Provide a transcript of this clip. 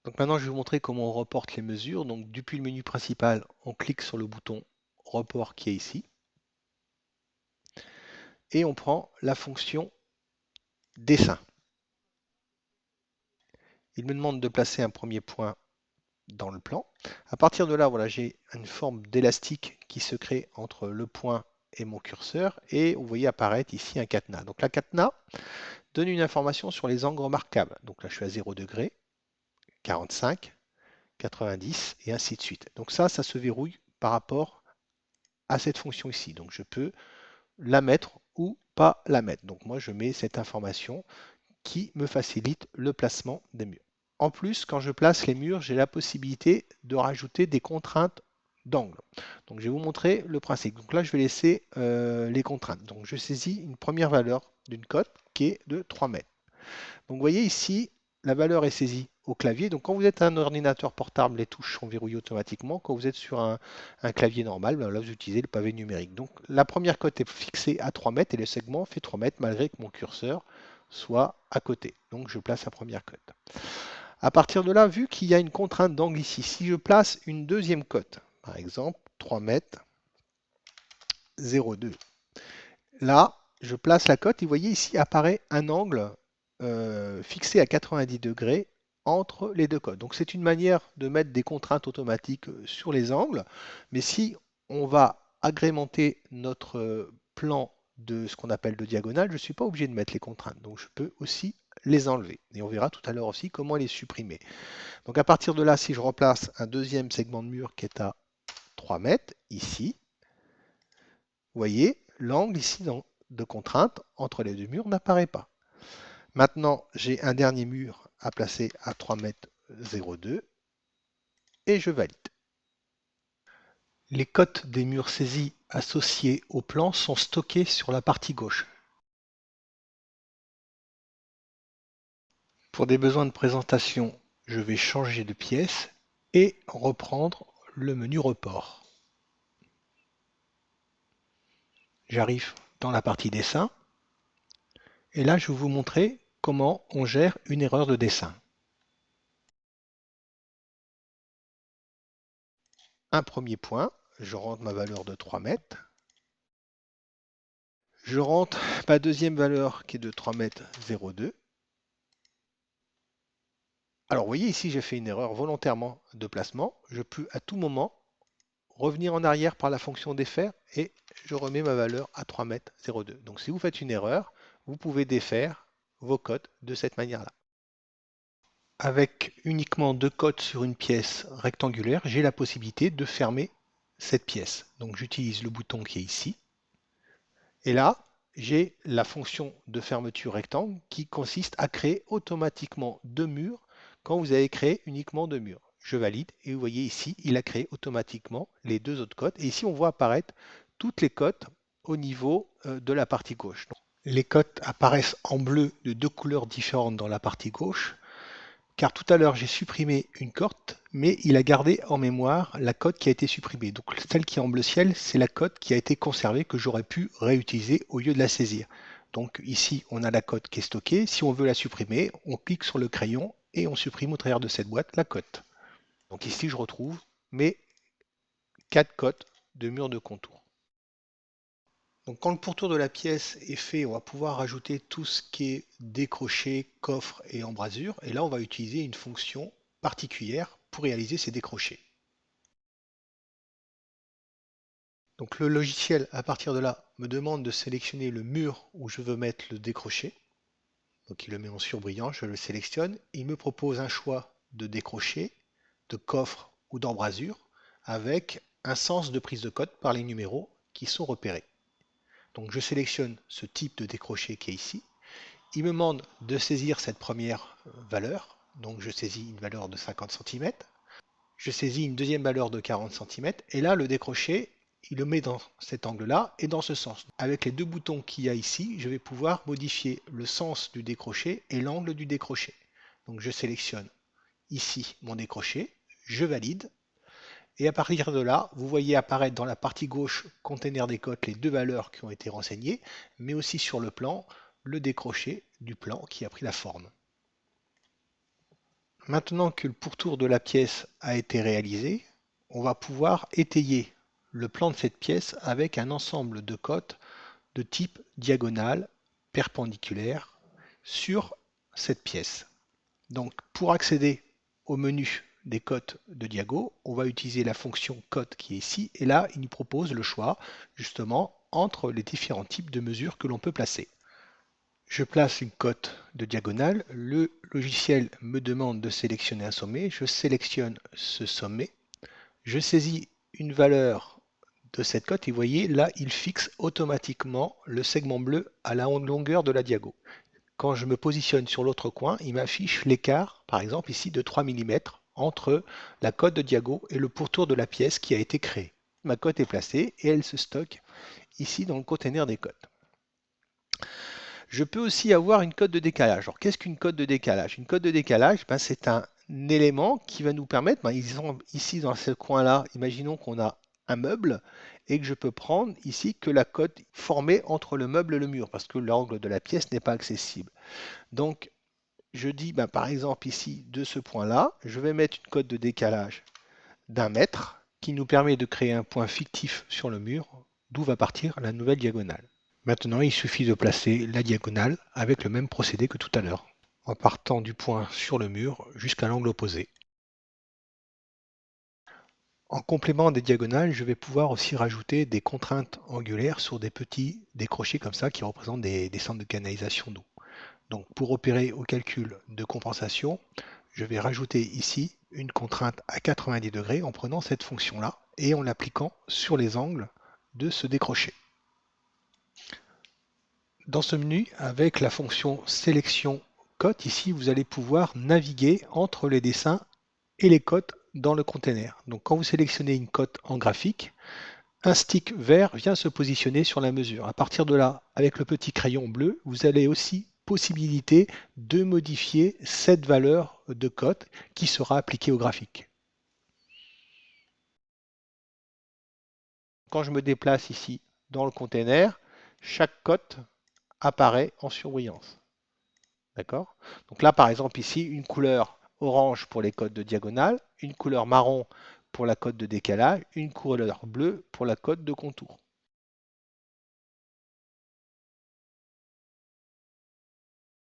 Donc maintenant, je vais vous montrer comment on reporte les mesures. Donc depuis le menu principal, on clique sur le bouton report qui est ici. Et on prend la fonction dessin. Il me demande de placer un premier point dans le plan. À partir de là, voilà, j'ai une forme d'élastique qui se crée entre le point et mon curseur. Et vous voyez apparaître ici un cadenas. Donc la cadenas donne une information sur les angles remarquables. Donc là, je suis à 0 degré, 45, 90 et ainsi de suite. Donc ça se verrouille par rapport à cette fonction ici. Donc je peux la mettre ou pas la mettre. Donc moi, je mets cette information qui me facilite le placement des murs. En plus, quand je place les murs, j'ai la possibilité de rajouter des contraintes d'angle. Donc je vais vous montrer le principe. Donc là, je vais laisser les contraintes. Donc je saisis une première valeur d'une cote qui est de 3 mètres. Donc vous voyez ici, la valeur est saisie au clavier. Donc quand vous êtes un ordinateur portable, les touches sont verrouillées automatiquement. Quand vous êtes sur un clavier normal, là vous utilisez le pavé numérique. Donc la première cote est fixée à 3 mètres et le segment fait 3 mètres malgré que mon curseur soit à côté. Donc je place la première cote. À partir de là, vu qu'il y a une contrainte d'angle ici, si je place une deuxième cote, par exemple 3 mètres 0,2, là je place la cote et vous voyez ici apparaît un angle fixé à 90 degrés entre les deux cotes. Donc c'est une manière de mettre des contraintes automatiques sur les angles, mais si on va agrémenter notre plan de ce qu'on appelle de diagonale, je ne suis pas obligé de mettre les contraintes. Donc je peux aussi les enlever. Et on verra tout à l'heure aussi comment les supprimer. Donc à partir de là, si je replace un deuxième segment de mur qui est à 3 mètres, ici, vous voyez, l'angle ici de contrainte entre les deux murs n'apparaît pas. Maintenant, j'ai un dernier mur à placer à 3 mètres 02 et je valide. Les cotes des murs saisis associés au plan sont stockées sur la partie gauche. Pour des besoins de présentation, je vais changer de pièce et reprendre le menu report. J'arrive dans la partie dessin et là je vais vous montrer comment on gère une erreur de dessin. Un premier point, je rentre ma valeur de 3 mètres. Je rentre ma deuxième valeur qui est de 3 mètres 02. Alors vous voyez ici j'ai fait une erreur volontairement de placement. Je peux à tout moment revenir en arrière par la fonction défaire et je remets ma valeur à 3 mètres 02. Donc si vous faites une erreur, vous pouvez défaire vos cotes de cette manière-là. Avec uniquement 2 cotes sur une pièce rectangulaire, j'ai la possibilité de fermer cette pièce. Donc j'utilise le bouton qui est ici. Et là, j'ai la fonction de fermeture rectangle qui consiste à créer automatiquement 2 murs quand vous avez créé uniquement 2 murs. Je valide et vous voyez ici, il a créé automatiquement les 2 autres cotes. Et ici, on voit apparaître toutes les cotes au niveau de la partie gauche. Les cotes apparaissent en bleu de 2 couleurs différentes dans la partie gauche, car tout à l'heure j'ai supprimé une cote, mais il a gardé en mémoire la cote qui a été supprimée. Donc celle qui est en bleu ciel, c'est la cote qui a été conservée, que j'aurais pu réutiliser au lieu de la saisir. Donc ici, on a la cote qui est stockée. Si on veut la supprimer, on clique sur le crayon et on supprime au travers de cette boîte la cote. Donc ici, je retrouve mes 4 cotes de mur de contour. Donc quand le pourtour de la pièce est fait, on va pouvoir rajouter tout ce qui est décroché, coffre et embrasure. Et là, on va utiliser une fonction particulière pour réaliser ces décrochés. Donc le logiciel, à partir de là, me demande de sélectionner le mur où je veux mettre le décroché. Donc il le met en surbrillant, je le sélectionne. Il me propose un choix de décroché, de coffre ou d'embrasure avec un sens de prise de code par les numéros qui sont repérés. Donc je sélectionne ce type de décroché qui est ici. Il me demande de saisir cette première valeur. Donc je saisis une valeur de 50 cm. Je saisis une deuxième valeur de 40 cm. Et là, le décroché, il le met dans cet angle-là et dans ce sens. Avec les 2 boutons qu'il y a ici, je vais pouvoir modifier le sens du décroché et l'angle du décroché. Donc je sélectionne ici mon décroché, je valide. Et à partir de là, vous voyez apparaître dans la partie gauche conteneur des cotes les 2 valeurs qui ont été renseignées, mais aussi sur le plan, le décroché du plan qui a pris la forme. Maintenant que le pourtour de la pièce a été réalisé, on va pouvoir étayer le plan de cette pièce avec un ensemble de cotes de type diagonale, perpendiculaire sur cette pièce. Donc pour accéder au menu des cotes de diago, on va utiliser la fonction cote qui est ici, et là il nous propose le choix justement entre les différents types de mesures que l'on peut placer. Je place une cote de diagonale, le logiciel me demande de sélectionner un sommet, je sélectionne ce sommet, je saisis une valeur de cette cote et vous voyez là il fixe automatiquement le segment bleu à la longueur de la diago. Quand je me positionne sur l'autre coin, il m'affiche l'écart, par exemple ici, de 3 mm entre la cote de diago et le pourtour de la pièce qui a été créée. Ma cote est placée et elle se stocke ici dans le container des cotes. Je peux aussi avoir une cote de décalage. Alors qu'est-ce qu'une cote de décalage? Une cote de décalage, c'est un élément qui va nous permettre, ils sont ici dans ce coin-là, imaginons qu'on a un meuble et que je peux prendre ici que la cote formée entre le meuble et le mur parce que l'angle de la pièce n'est pas accessible. Donc je dis par exemple ici de ce point-là, je vais mettre une cote de décalage d'1 mètre qui nous permet de créer un point fictif sur le mur d'où va partir la nouvelle diagonale. Maintenant, il suffit de placer la diagonale avec le même procédé que tout à l'heure, en partant du point sur le mur jusqu'à l'angle opposé. En complément des diagonales, je vais pouvoir aussi rajouter des contraintes angulaires sur des petits décrochés comme ça qui représentent des centres de canalisation d'eau. Donc pour opérer au calcul de compensation, je vais rajouter ici une contrainte à 90 degrés en prenant cette fonction-là et en l'appliquant sur les angles de ce décroché. Dans ce menu, avec la fonction sélection cote, ici vous allez pouvoir naviguer entre les dessins et les cotes dans le container. Donc quand vous sélectionnez une cote en graphique, un stick vert vient se positionner sur la mesure. À partir de là, avec le petit crayon bleu, vous avez aussi possibilité de modifier cette valeur de cote qui sera appliquée au graphique. Quand je me déplace ici dans le container, chaque cote apparaît en surbrillance. D'accord? Donc là, par exemple, ici, une couleur orange pour les cotes de diagonale, une couleur marron pour la cote de décalage, une couleur bleue pour la cote de contour.